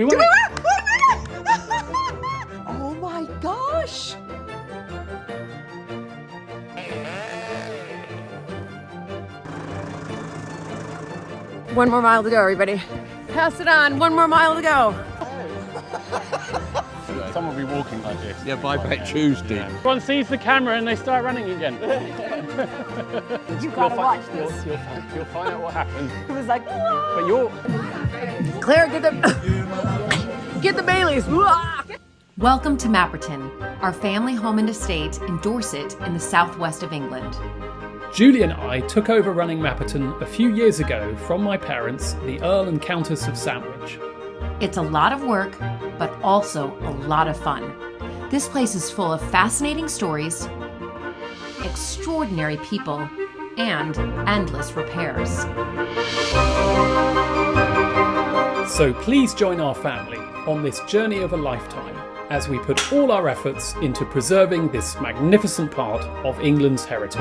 We won it! Oh my gosh! One more mile to go, everybody. Pass it on, 1 more mile to go. Someone will be walking like this. Yeah, by back Tuesday. Everyone sees the camera and they start running again. You gotta watch this. You'll find out what happens. It was like, But you're... Claire, get the Baileys. Welcome to Mapperton, our family home and estate in Dorset in the southwest of England. Julie and I took over running Mapperton a few years ago from my parents, the Earl and Countess of Sandwich. It's a lot of work, but also a lot of fun. This place is full of fascinating stories, extraordinary people, and endless repairs. So please join our family on this journey of a lifetime as we put all our efforts into preserving this magnificent part of England's heritage.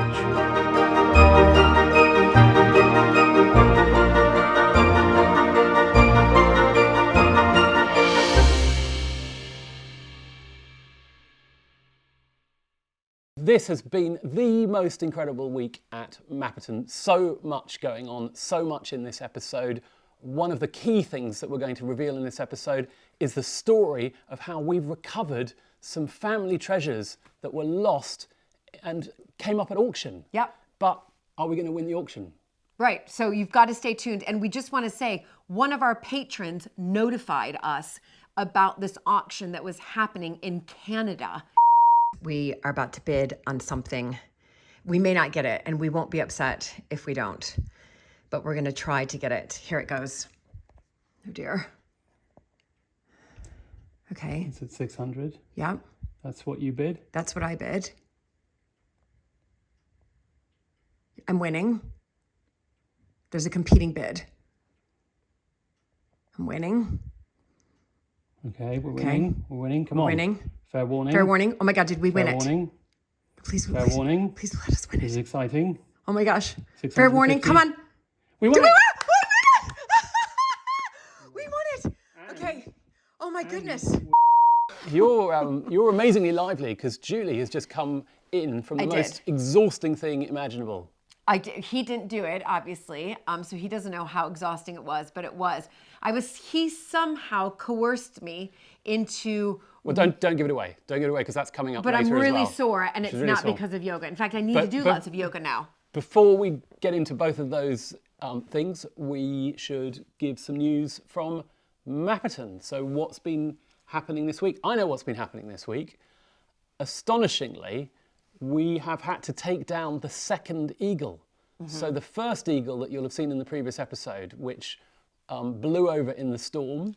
This has been the most incredible week at Mapperton. So much going on, so much in this episode. One of the key things that we're going to reveal in this episode is the story of how we've recovered some family treasures that were lost and came up at auction. Yep. But are we going to win the auction? Right, so you've got to stay tuned. And we just want to say, one of our patrons notified us about this auction that was happening in Canada. We are about to bid on something. We may not get it, and we won't be upset if we don't. But we're going to try to get it. Here it goes. Oh, dear. Okay. It's at 600. Yeah, That's what you bid. that's what I bid. I'm winning. There's a competing bid. I'm winning. Okay, we're winning. We're winning. Come on. Winning. Fair warning. Fair warning. Oh my God, did we win Fair it? warning. Please, Fair please, warning. please let us win This is it. exciting. Oh my gosh. Fair warning. 650. Come on. We won We it. won it! We won it! Okay. Oh my goodness. You're amazingly lively because Julie has just come in from the I most did. exhausting thing imaginable. He didn't do it, obviously, so he doesn't know how exhausting it was, but it was. He somehow coerced me into. Well, don't give it away. Don't give it away because that's coming up But later I'm as really well. sore, and it's She's really not sore. because of yoga. In fact, I need But- to do but- lots of yoga now. Before we get into both of those things, we should give some news from Mapperton. So what's been happening this week? I know what's been happening this week. Astonishingly, we have had to take down the second eagle. So the first eagle that you'll have seen in the previous episode, which blew over in the storm,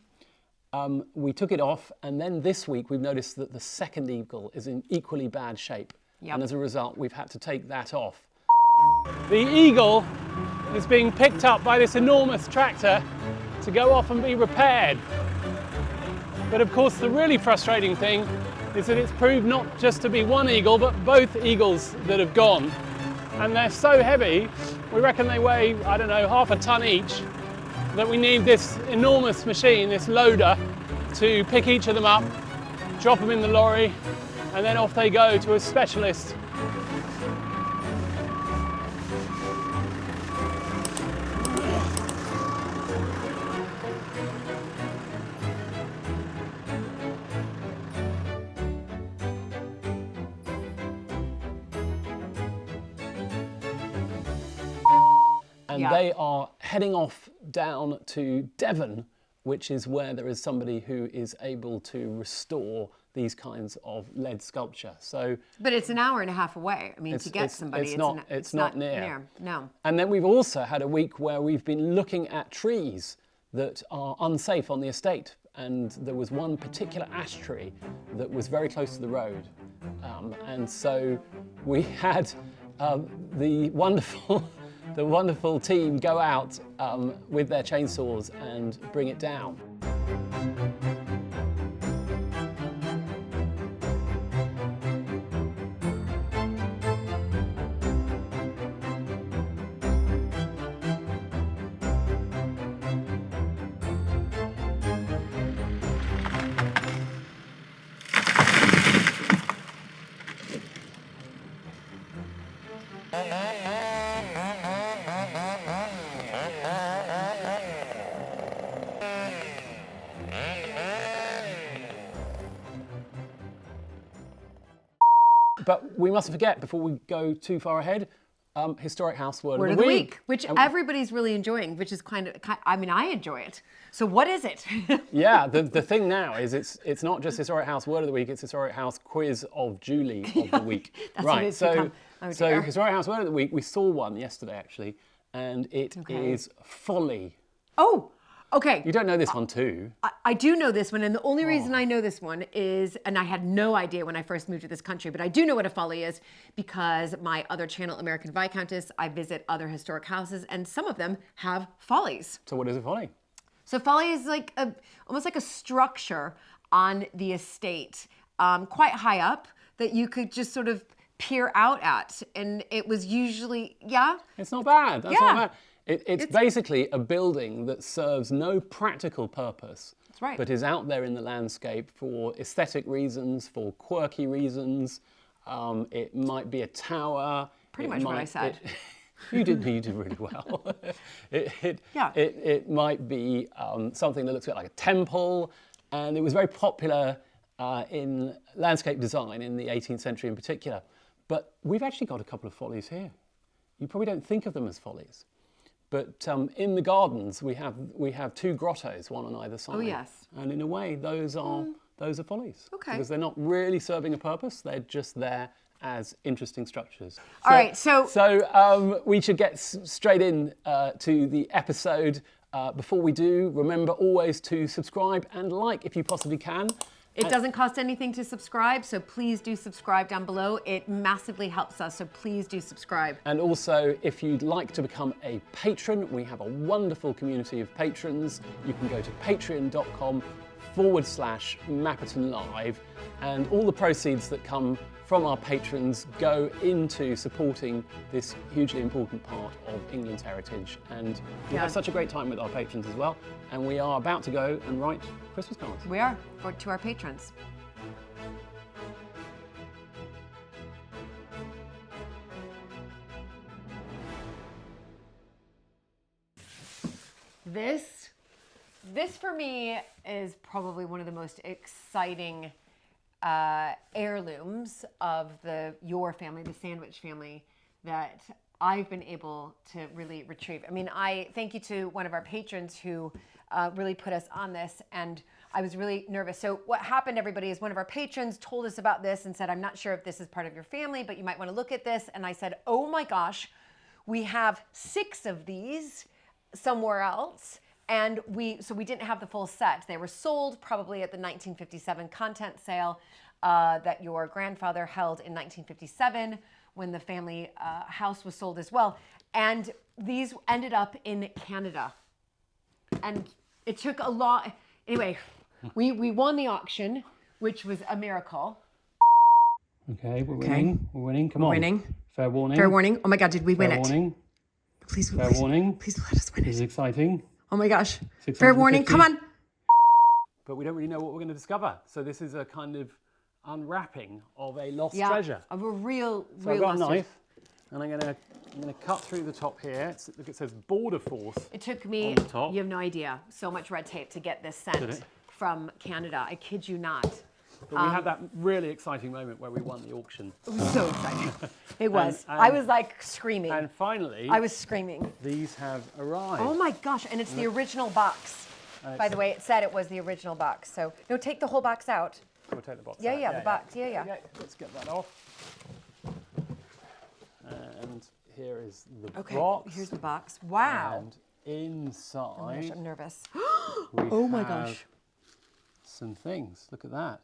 we took it off, and then this week we've noticed that the second eagle is in equally bad shape. Yep. And as a result, we've had to take that off. The eagle is being picked up by this enormous tractor to go off and be repaired. But of course, the really frustrating thing is that it's proved not just to be one eagle, but both eagles that have gone. And they're so heavy, we reckon they weigh, I don't know, half a ton each, that we need this enormous machine, this loader, to pick each of them up, drop them in the lorry, and then off they go to a specialist. And Yeah. they are heading off down to Devon, which is where there is somebody who is able to restore these kinds of lead sculpture. So, But it's an hour and a half away. I mean, to get somebody, it's not near. No. And then we've also had a week where we've been looking at trees that are unsafe on the estate. And there was one particular ash tree that was very close to the road. And so we had the wonderful team go out with their chainsaws and bring it down. But we mustn't forget, before we go too far ahead, Historic House Word Word of the Week. which everybody's really enjoying, which is I mean, I enjoy it. So what is it? Yeah, the thing now is it's not just Historic House Word of the Week, it's Historic House Quiz of Julie of the Week. That's right, what it's so, become. Oh, so dear. Historic House Word of the Week, we saw one yesterday actually, and it is folly. Oh, okay. You don't know this one too. I do know this one, and the only reason I know this one is, and I had no idea when I first moved to this country, but I do know what a folly is because my other channel, American Viscountess, I visit other historic houses, and some of them have follies. So what is a folly? So folly is like almost like a structure on the estate, quite high up that you could just sort of peer out at, and it was usually It's not bad. That's Yeah. not bad. It's basically a building that serves no practical purpose. That's right. But is out there in the landscape for aesthetic reasons, for quirky reasons. It might be a tower. Pretty much what I said. You did really well. It might be something that looks a bit like a temple, and it was very popular in landscape design in the 18th century in particular. But we've actually got a couple of follies here. You probably don't think of them as follies. But in the gardens, we have two grottos, one on either side. Oh, yes. And in a way, those are follies. Okay. Because they're not really serving a purpose. They're just there as interesting structures. All right, so we should get straight in to the episode. Before we do, remember always to subscribe and like if you possibly can. it doesn't cost anything to subscribe, so please do subscribe down below. It massively helps us, so please do subscribe. And also, if you'd like to become a patron, we have a wonderful community of patrons. You can go to patreon.com/Mapperton Live, and all the proceeds that come from our patrons go into supporting this hugely important part of England's heritage. And we have such a great time with our patrons as well. And we are about to go and write Christmas cards. We are, to our patrons. This for me is probably one of the most exciting heirlooms of your family, the Sandwich family, that I've been able to really retrieve. I mean, I thank you to one of our patrons who really put us on this, and I was really nervous. So what happened, everybody, is one of our patrons told us about this and said, I'm not sure if this is part of your family, but you might want to look at this. And I said, oh my gosh, we have 6 of these somewhere else. And we didn't have the full set. They were sold probably at the 1957 content sale that your grandfather held in 1957 when the family house was sold as well. And these ended up in Canada. And it took a lot. Anyway, we won the auction, which was a miracle. Okay, we're winning. We're winning. Come on. Winning. Fair warning. Fair warning. Oh my God, did we win Fair it? warning. Please, Fair warning. please let us win This is it. exciting. Oh my gosh. Fair warning. 650. Come on. But we don't really know what we're going to discover. So this is a kind of unwrapping of a lost Yeah, treasure. of a real So I've got a lost treasure. knife, and I'm going to cut through the top here. Look, it says Border Force. It took me, on the top. you have no idea, so much red tape to get this Did sent it? from Canada. I kid you not. But we had that really exciting moment where we won the auction. It was so exciting. It was. And- I was like screaming. And finally, I was screaming. these have arrived. Oh my gosh, and it's the original box. By the way, it said it was the original box. So, no, take the whole box out. We'll take the box Yeah, out. yeah, the box. Yeah, yeah. Okay, let's get that off. And here is the Okay, box. here's the box. Wow. And inside, I'm nervous. we Oh my have gosh. some things. Look at that.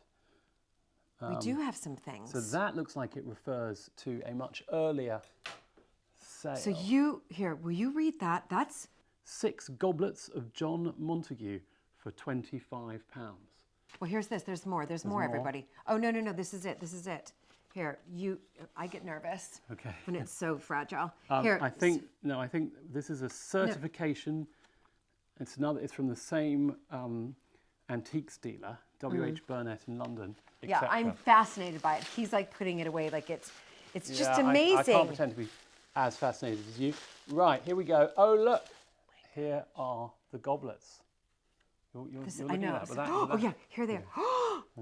We do have some things. So that looks like it refers to a much earlier sale. So will you read that? That's 6 goblets of John Montague for £25. well. Here's this. There's more. There's more. Everybody. Oh no. This is it. This is it. Here, I get nervous. Okay. When it's so fragile. Here. I think this is a certification. It's from the same antiques dealer, W.H. Burnett in London. Yeah, etc. I'm fascinated by it. He's like putting it away like it's just Yeah, amazing. I can't pretend to be as fascinated as you. Right, here we go. Oh, look. Here are the goblets. You're I looking know. at that, but Oh that- yeah, here they are.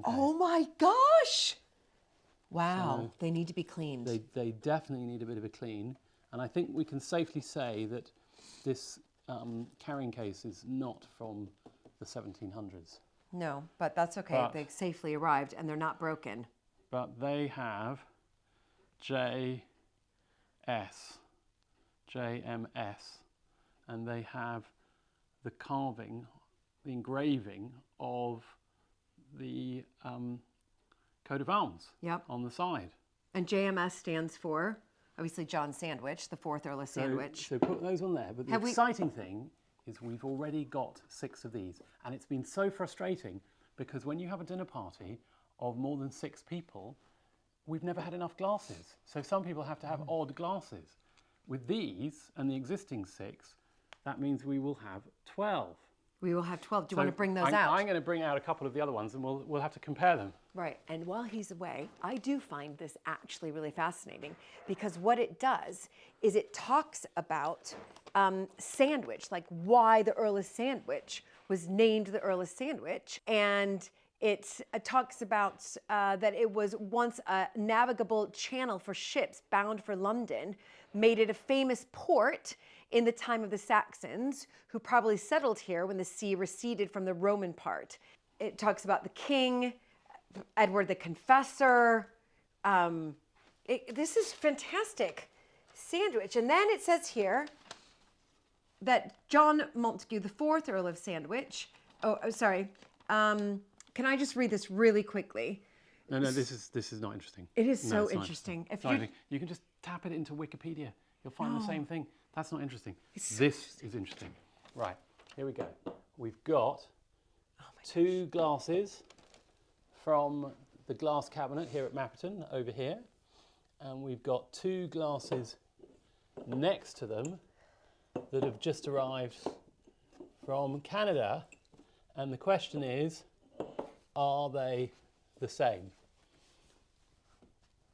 Oh my gosh! Wow, So they need to be cleaned. they definitely need a bit of a clean. And I think we can safely say that this carrying case is not from the 1700s. No, but that's okay. But- They safely arrived and they're not broken. But they have JMS, and they have the carving, the engraving of the coat of arms Yep. on the side. And JMS stands for, obviously, John Sandwich, the 4th Earl of Sandwich. So put those on there. But the Have we- exciting thing is we've already got 6 of these. And it's been so frustrating because when you have a dinner party of more than 6 people, we've never had enough glasses. So some people have to have odd glasses. With these and the existing 6, that means we will have 12. We will have 12. Do you So want to bring those I'm out? going to bring out a couple of the other ones and we'll have to compare them. Right, and while he's away, I do find this actually really fascinating because what it does is it talks about Sandwich, like why the Earl of Sandwich was named the Earl of Sandwich, and it talks about that it was once a navigable channel for ships bound for London, made it a famous port in the time of the Saxons, who probably settled here when the sea receded from the Roman part. It talks about the king, Edward the Confessor. This is fantastic. Sandwich. And then it says here that John Montague, the 4th Earl of Sandwich. Sorry. Can I just read this really quickly? No, this is not interesting. It is No, so it's not interesting. If It's not you interesting. You can just tap it into Wikipedia. You'll find the same thing. That's not interesting. This is interesting. Right, here we go. We've got 2 glasses from the glass cabinet here at Mapperton over here. And we've got 2 glasses next to them that have just arrived from Canada. And the question is, are they the same?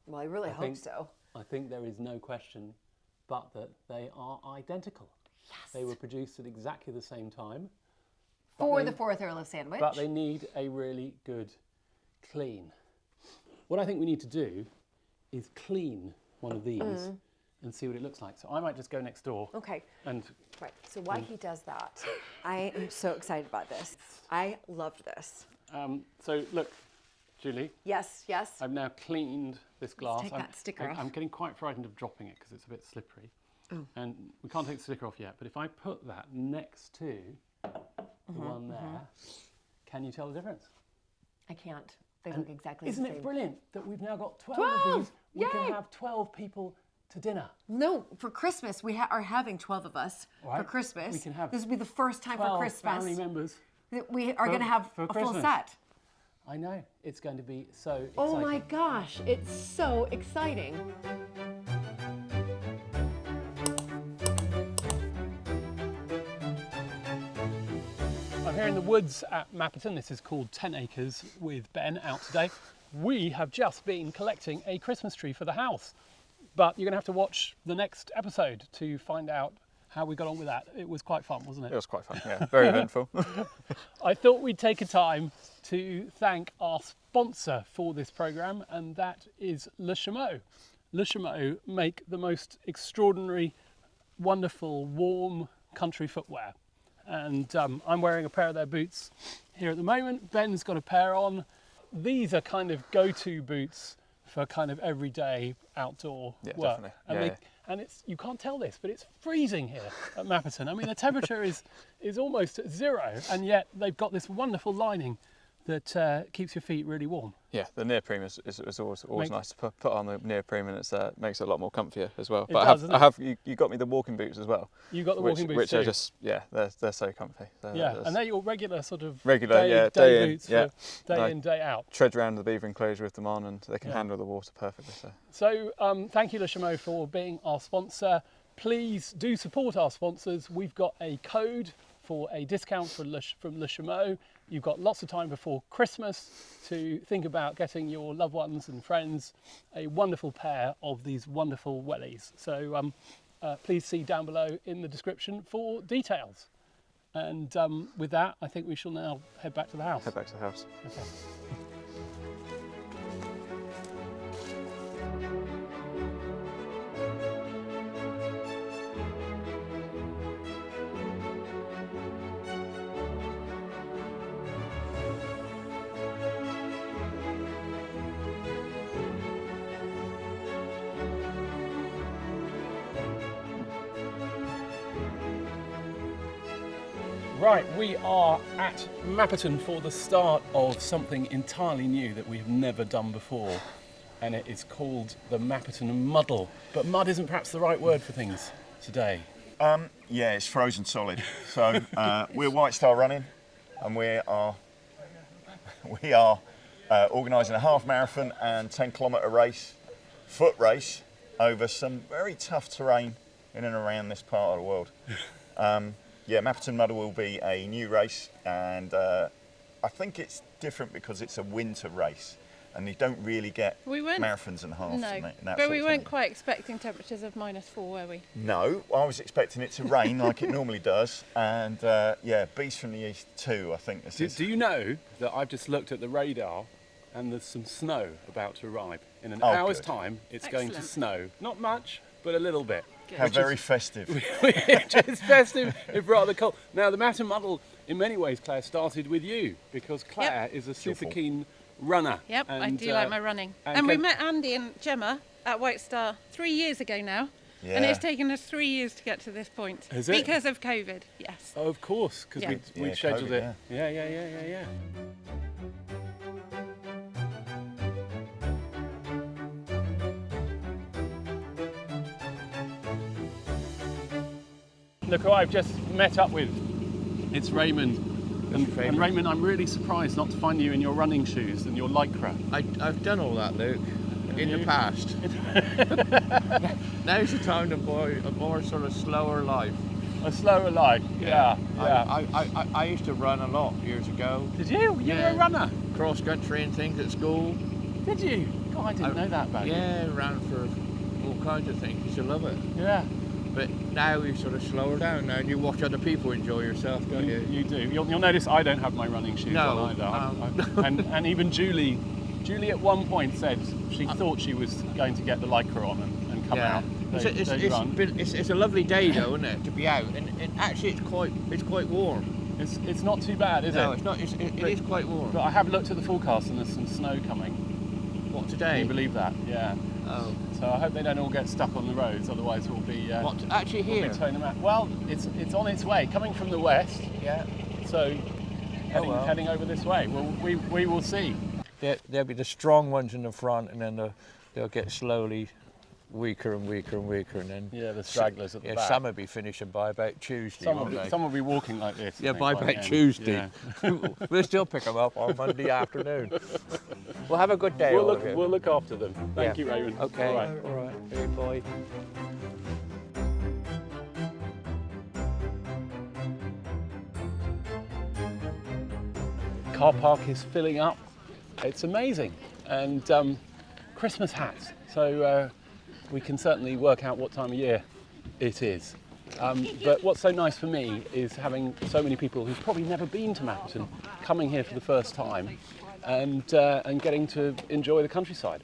Well, I really hope think- so. I think there is no question but that they are identical. Yes. They were produced at exactly the same time. For the 4th Earl of Sandwich. But they need a really good clean. What I think we need to do is clean one of these and see what it looks like. So I might just go next door. Okay. And Right. So while he does that, I am so excited about this. I loved this. so look, Julie, Yes, yes. I've now cleaned this glass. take that sticker off. I'm getting quite frightened of dropping it because it's a bit slippery. Oh. And we can't take the sticker off yet, but if I put that next to the one there, can you tell the difference? I can't. They look exactly Isn't the same. it brilliant that we've now got 12 12! of these? We can Yay! have 12 people to dinner. No, for Christmas, we are having 12 of us for Right. Christmas. We can have this will be the first time 12 for Christmas family members. that we are going to have for a full Christmas. set. I know, it's going to be so exciting. Oh my gosh, it's so exciting. I'm here in the woods at Mapperton. This is called 10 Acres with Ben out today. We have just been collecting a Christmas tree for the house, but you're going to have to watch the next episode to find out how we got on with that. It was quite fun, wasn't it? It was quite fun, yeah, very eventful. I thought we'd take a time to thank our sponsor for this programme, and that is Le Chameau. Le Chameau make the most extraordinary, wonderful, warm country footwear. And I'm wearing a pair of their boots here at the moment. Ben's got a pair on. These are kind of go-to boots for kind of everyday outdoor Yeah, work. definitely. And, Yeah, yeah. and it's, you can't tell this, but it's freezing here at Mapperton. I mean, the temperature is almost at 0, and yet they've got this wonderful lining that keeps your feet really warm. Yeah, the neoprene is always Make- nice to put on the neoprene, and it makes it a lot more comfier as well. It But does, I have you got me the walking boots as well. You got the walking boots which too. are just they're so comfy. Yeah, and they're your regular sort of Regular, day, yeah, day day in, boots yeah. for day No. in, day out. Tread around the beaver enclosure with them on, and they can Yeah. handle the water perfectly. So So thank you Le Chameau for being our sponsor. Please do support our sponsors. We've got a code for a discount from Le Chameau. You've got lots of time before Christmas to think about getting your loved ones and friends a wonderful pair of these wonderful wellies. So please see down below in the description for details. And with that, I think we shall now head back to the house. head back to the house. Okay. Right, we are at Mapperton for the start of something entirely new that we've never done before, and it is called the Mapperton Muddle. But mud isn't perhaps the right word for things today. Yeah, it's frozen solid. So we're White Star Running, and we are organising a half marathon and 10-kilometre race, foot race, over some very tough terrain in and around this part of the world. Yeah, Mapperton Muddle will be a new race, and I think it's different because it's a winter race, and you don't really get marathons and halves. No, and that but sort we of weren't thing. quite expecting temperatures of -4, were we? No, I was expecting it to rain like it normally does, and yeah, beast from the east too, I think this is. Do you know that I've just looked at the radar and there's some snow about to arrive? In an Oh, hour's good. time, it's going to Excellent. snow. Not much, but a little bit. How very festive. Which is festive, if rather cold. Now, the Mapperton Muddle, in many ways, Claire, started with you, because Claire is a super fault. keen runner. Yep, I and, do like my running. and And we can- met Andy and Gemma at White Star 3 years ago now. Yeah. And it's taken us 3 years to get to this point. Has it? Because of COVID, yes. Oh, of course, because Yeah. we Yeah, scheduled COVID, it. Yeah. Look who I've just met up with. It's Raymond. And Raymond, I'm really surprised not to find you in your running shoes and your lycra. I've done all that, Luke, in the past. Now's the time to buy a more sort of slower life. A slower life, yeah. I used to run a lot years ago. Did you? You were Yeah. a runner? Cross country and things at school. Did you? God, I didn't know that about you. Yeah, ran for all kinds of things. Used to love it. Yeah, But now you sort of slower down now and you watch other people enjoy yourself, don't you? you do. You'll notice I don't have my running shoes No, on either. And even Julie at one point said she thought she was going to get the lycra on and come out. It's a lovely day though, isn't it, to be out? And actually it's quite warm. It's not too bad, is No, it? it's not. It is quite warm. But I have looked at the forecast and there's some snow coming. What, Can today? you believe that? Yeah. Oh. So I hope they don't all get stuck on the roads, otherwise we'll be What, actually we'll here? be towing them out. Well, it's on its way, coming from the west. Yeah. So well. heading over this way. Well, we will see. There'll be the strong ones in the front, and then they'll get slowly weaker and weaker and weaker, and then Yeah, the stragglers at the back. some will be finishing by about Tuesday. won't they? Some will be walking like this. I Yeah, think, by the about end. Tuesday. Yeah. We'll still pick them up on Monday afternoon. Well, have a good day. all of you. We'll look after them. Thank Yeah. you, Raymond. Okay. All right. All right. Hey, boy. Car park is filling up. It's amazing. And Christmas hats. So we can certainly work out what time of year it is. But what's so nice for me is having so many people who've probably never been to Mapperton coming here for the first time and getting to enjoy the countryside.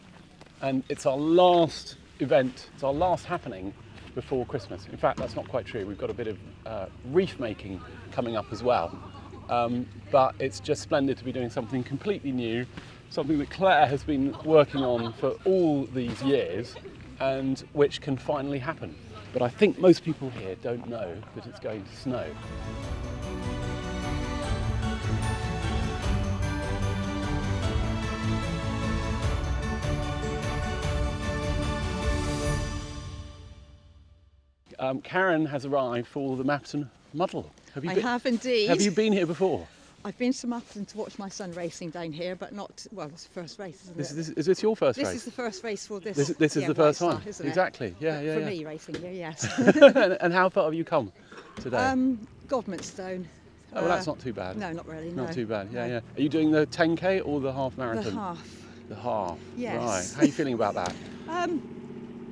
And it's our last event, it's our last happening before Christmas. In fact, that's not quite true. We've got a bit of reef making coming up as well. But it's just splendid to be doing something completely new, something that Claire has been working on for all these years and which can finally happen. But I think most people here don't know that it's going to snow. Karen has arrived for the Mapperton Muddle. I have indeed. Have you been here before? I've been to Mapperton to watch my son racing down here, but not, well, it's the first race, isn't it? Is this your first This race? is the first race for this. This is yeah, the first White time, Star, isn't it? exactly. Yeah, But yeah. For yeah. me racing here, yes. And how far have you come today? Godmanstone. Oh, well, that's not too bad. No, not really. Not no. too bad. Yeah, No. yeah. Are you doing the 10k or the half The marathon? half. The half. Yes. Right. How are you feeling about that?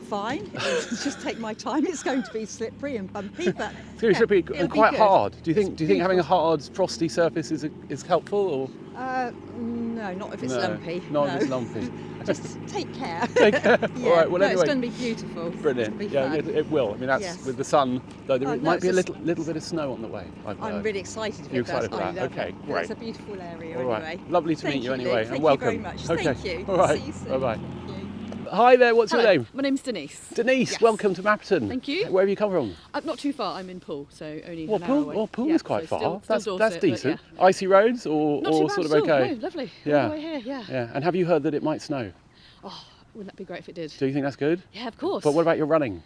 Fine. Just take my time. It's going to be slippery and bumpy, but It's going to be it'll be quite good. hard. Do you think? It's Having a beautiful. hard, frosty surface is helpful, or No, not if it's no? lumpy. Not no. if it's lumpy. Just take care. Take care. Yeah. All right. Well, no, anyway. it's going to be beautiful. Brilliant. It'll be Yeah, fun. it will. I mean, that's Yes. with the sun, though there Oh, no, might be a it's little bit of snow on the way. I've I'm heard. really excited if You're it does. excited for I that? love Okay, it. great. It's a beautiful area All right. anyway. Lovely to Thank meet you you, anyway, Luke. and Thank welcome. you very much. Okay. Thank you. All right. See you soon. Bye bye. Thank you. Hi there, what's your name? My name's Denise. Denise, Yes. welcome to Mapperton. Thank you. Where have you come from? Not too far, I'm in Poole, so only Well, an hour away. Poole, Poole Yeah, is quite so far. still That's Dorset, but decent. yeah. Icy roads or Not too bad sort of at all, okay? no, lovely. Yeah. All the way here, yeah. Yeah, and have you heard that it might snow? Oh, wouldn't that be great if it did? Do you think that's good? Yeah, of course. But what about your running?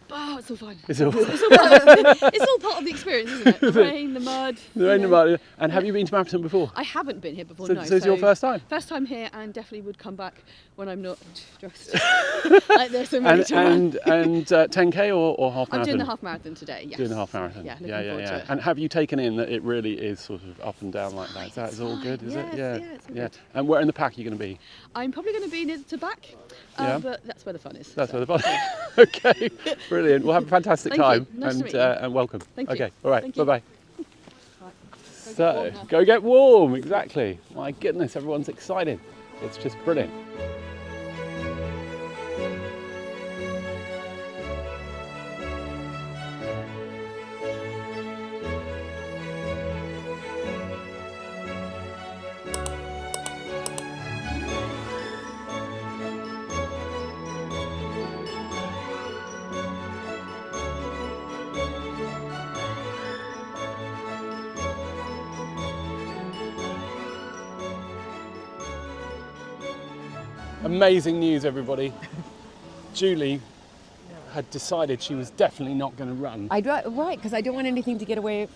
Oh, it's all fine. Is it all... It's all part of the experience, isn't it? The rain, the mud. The rain, the mud. And have you been to Mapperton before? I haven't been here before, So, no. so it's your first time? First time here, and definitely would come back when I'm not dressed like this and ready to run. And 10k or half marathon? I'm doing the half marathon today, yes. Doing the half marathon? Yeah, looking forward to it. And have you taken in that it really is sort of up and down like that? That's all good, is it? Yeah, it's all good. And where in the pack are you going to be? I'm probably going to be near the back, but that's where the fun is. That's where the fun is. Okay, brilliant. We'll have a fantastic time. Thank you. Nice to meet you. And welcome. Thank you. Okay, all right, Thank you. bye-bye. So, go get warm, exactly. My goodness, everyone's excited. It's just brilliant. Amazing news, everybody. Julie had decided she was definitely not going to run. Right, because I don't want anything to get away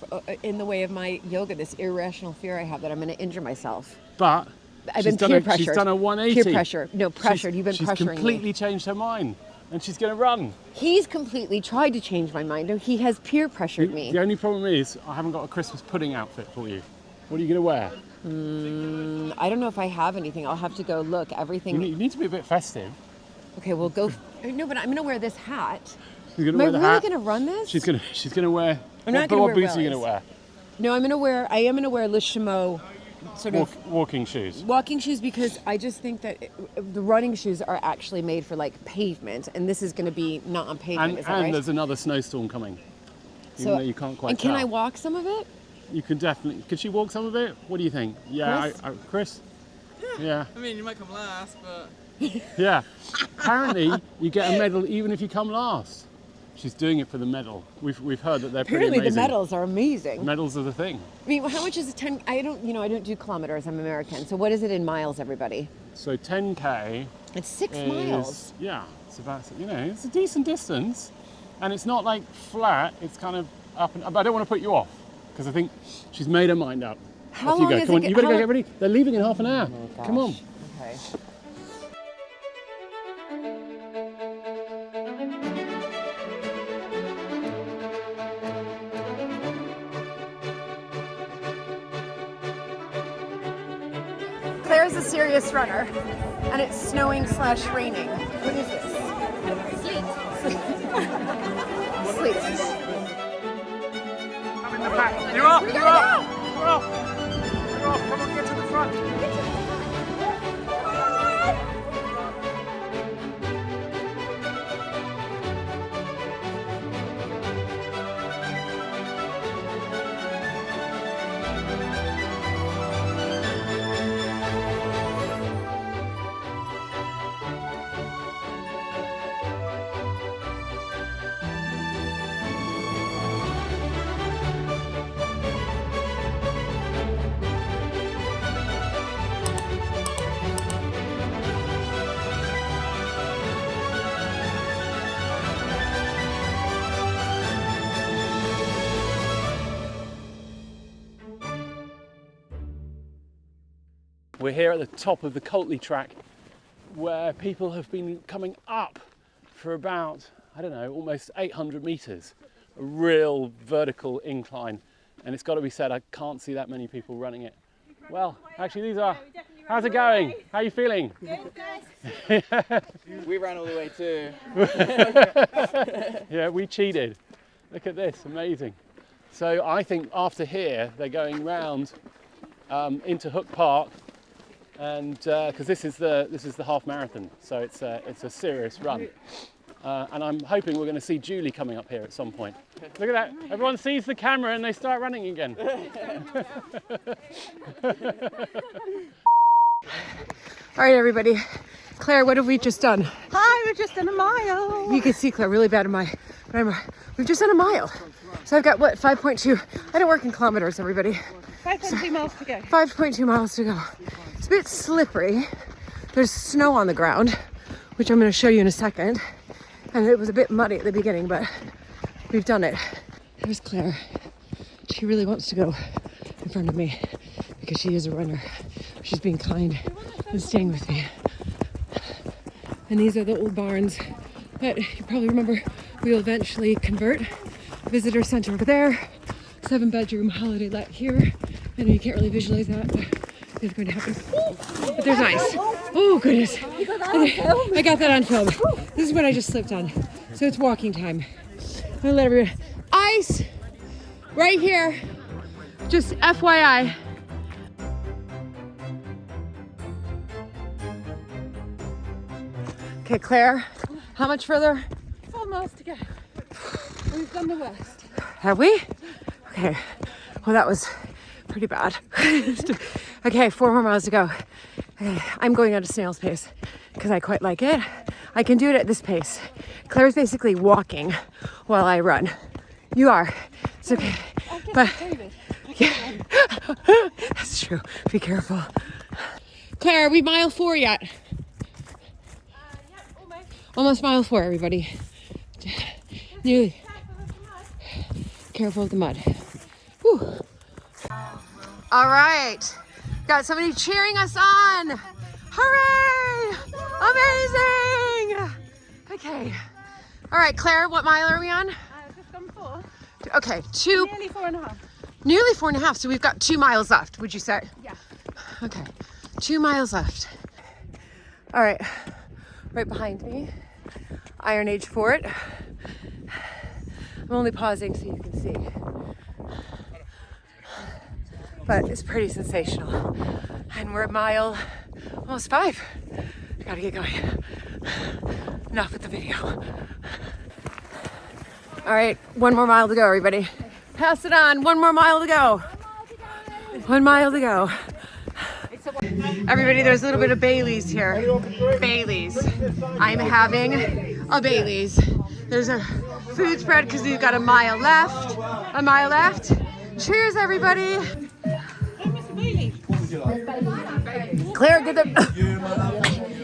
in the way of my yoga, this irrational fear I have that I'm going to injure myself. But I've been peer pressured. She's done a 180. Peer pressure. No, pressured. You've been pressuring me. She's completely changed her mind, and she's going to run. He's completely tried to change my mind. He has peer pressured me. The only problem is I haven't got a Christmas pudding outfit for you. What are you going to wear? I don't know if I have anything. I'll have to go look. Everything. You need to be a bit festive. Okay, we'll go. No, but I'm going to wear this hat. She's gonna Am wear I the really hat. going to run this? She's gonna wear. I'm not What going to wear boots are you wellies. going to wear? No, I am going to wear Le Chameau sort of Walking shoes. walking shoes, because I just think that the running shoes are actually made for like pavement, and this is going to be not on pavement. And, is that right? there's another snowstorm coming. Even though you can't quite And can tell. I walk some of it? You can definitely. Could she walk some of it? What do you think? Yeah, Chris? Chris? Yeah. I mean, you might come last, but... Yeah. Apparently, you get a medal even if you come last. She's doing it for the medal. We've heard that they're pretty Apparently amazing. the medals are amazing. Medals are the thing. I mean, how much is a 10? I don't do kilometers. I'm American. So what is it in miles, everybody? So 10k. It's 6 is, miles. Yeah, it's about, it's a decent distance, and it's not like flat. It's kind of up and. But I don't want to put you off because I think she's made her mind up. How Off you long go. is Come on, it? you better How go long- get ready. They're leaving in half an hour. Oh, Come on. gosh. Okay. Claire's a serious runner, and it's snowing / raining. What is this? Sleep. I'm in the back. You're off. You're off. You're off. You're off. Come on, get to the front. We're here at the top of the Coltley track where people have been coming up for about, I don't know, almost 800 metres. A real vertical incline. And it's got to be said, I can't see that many people running it. Well, actually these are, how's it going? How are you feeling? We ran all the way too. Yeah, we cheated. Look at this, amazing. So I think after here, they're going round into Hook Park, and because this is the half marathon, so it's a serious run. And I'm hoping we're going to see Julie coming up here at some point. Look at that, everyone sees the camera and they start running again. All right, everybody. Claire, what have we just done? Hi, we've just done a mile. You can see Claire really bad in my. We've just done a mile. So I've got what, 5.2. I don't work in kilometers, everybody. 5.2 miles to go. 5.2 miles to go. It's a bit slippery. There's snow on the ground, which I'm going to show you in a second. And it was a bit muddy at the beginning, but we've done it. There's Claire. She really wants to go in front of me because she is a runner. She's being kind and staying with me. And these are the old barns that you probably remember we'll eventually convert. Visitor center over there, 7-bedroom holiday let here. I know you can't really visualize that, but it's going to happen. But there's ice. Oh goodness. I got that on film. This is what I just slipped on. So it's walking time. I'm gonna let everybody. Ice right here. Just FYI. Okay, Claire, how much further? 4 miles to go. We've done the worst. Have we? Okay. Well, that was pretty bad. Okay, 4 more miles to go. Okay, I'm going at a snail's pace because I quite like it. I can do it at this pace. Claire's basically walking while I run. You are. It's okay. But yeah, that's true. Be careful. Claire, are we mile 4 yet? Almost mile 4, everybody. Nearly. Careful with the mud. Whew. All right. Got somebody cheering us on. Hooray! Amazing! Okay. All right, Claire, what mile are we on? Just gone 4. Okay, 2. Nearly 4.5. Nearly 4.5, so we've got 2 miles left, would you say? Yeah. Okay, 2 miles left. All right, right behind me, Iron Age Fort. I'm only pausing so you can see. But it's pretty sensational. And we're at mile almost 5. I gotta get going. Enough with the video. All right, 1 more mile to go, everybody. Pass it on, 1 more mile to go. 1 mile to go. Everybody, there's a little bit of Bailey's here. Bailey's. I'm having a Bailey's. There's a food spread because we've got a mile left. A mile left. Cheers, everybody. Claire,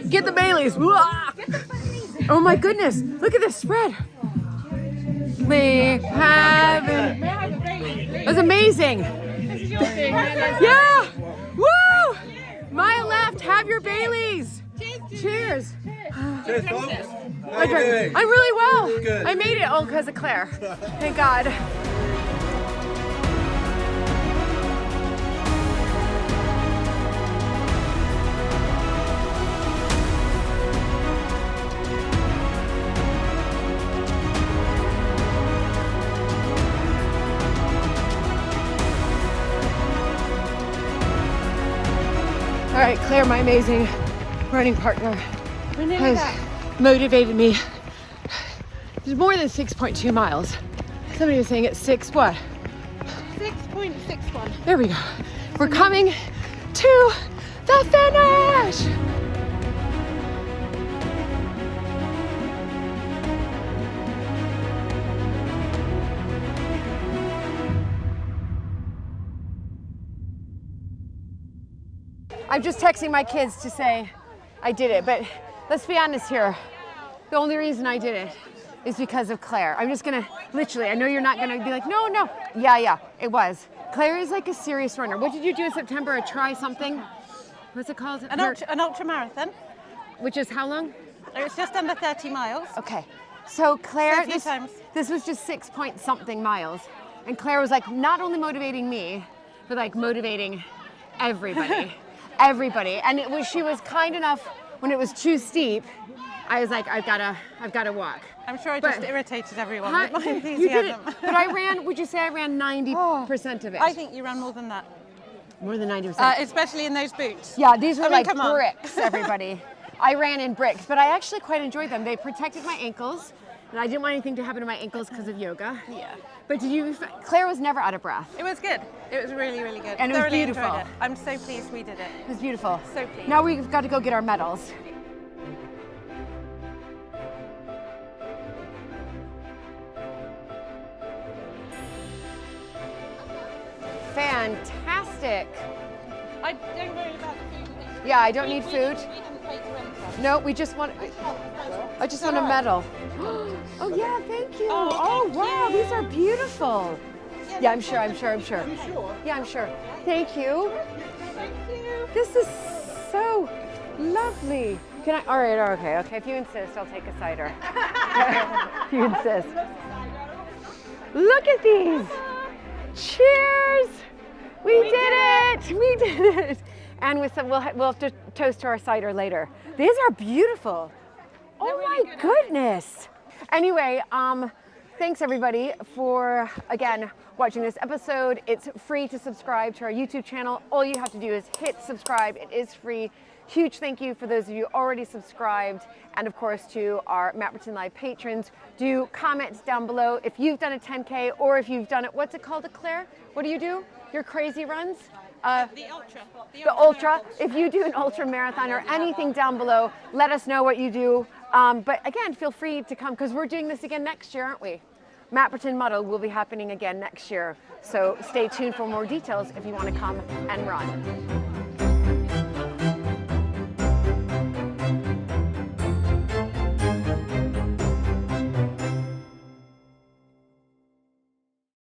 get the Baileys. Oh my goodness, look at this spread. We have it. It was amazing. Yeah. Woo! Mile left. Have your Baileys. Cheers. Cheers, folks. Okay. I'm really well. Good. I made it all because of Claire. Thank God. All right, Claire, my amazing running partner, has motivated me. There's more than 6.2 miles. Somebody was saying it's 6 what? 6.61. There we go. We're coming to the finish. I'm just texting my kids to say I did it, but let's be honest here. The only reason I did it is because of Claire. I'm just gonna, literally, I know you're not gonna be like, no. Yeah, it was. Claire is like a serious runner. What did you do in September? A try something? What's it called? An ultra marathon. Which is how long? It's just under 30 miles. Okay. So Claire, this was just 6 point something miles. And Claire was like not only motivating me, but like motivating everybody. Everybody. And she was kind enough when it was too steep. I was like, I've gotta walk. I'm sure I just irritated everyone with my enthusiasm. You did it, but I ran, would you say I ran 90% of it? I think you ran more than that. More than 90%? Especially in those boots. Yeah, these were like bricks, everybody. I ran in bricks, but I actually quite enjoyed them. They protected my ankles, and I didn't want anything to happen to my ankles because of yoga. Yeah. But Claire was never out of breath. It was good. It was really, really good. And it was beautiful. Enjoyed it. I'm so pleased we did it. It was beautiful. So pleased. Now we've got to go get our medals. Fantastic. I don't worry about the food. Yeah, I don't need food. We didn't pay to enter. No, we just want, I just want a medal. Oh yeah, thank you. Oh wow, these are beautiful. Yeah, I'm sure. Yeah, I'm sure. Thank you. Thank you. This is so lovely. Can I, all right, okay. If you insist, I'll take a cider. If you insist. Look at these. Cheers. We did it. And with some, we'll have to toast to our cider later. These are beautiful. Oh my goodness. Anyway, thanks everybody for, again, watching this episode. It's free to subscribe to our YouTube channel. All you have to do is hit subscribe. It is free. Huge thank you for those of you already subscribed. And of course to our Mapperton Live patrons. Do comment down below if you've done a 10K or if you've done it. What's it called, Claire? What do you do? Your crazy runs? The ultra. The ultra. If you do an ultra marathon or anything down below, let us know what you do. But again, feel free to come because we're doing this again next year, aren't we? Mapperton Muddle will be happening again next year. So stay tuned for more details if you want to come and run.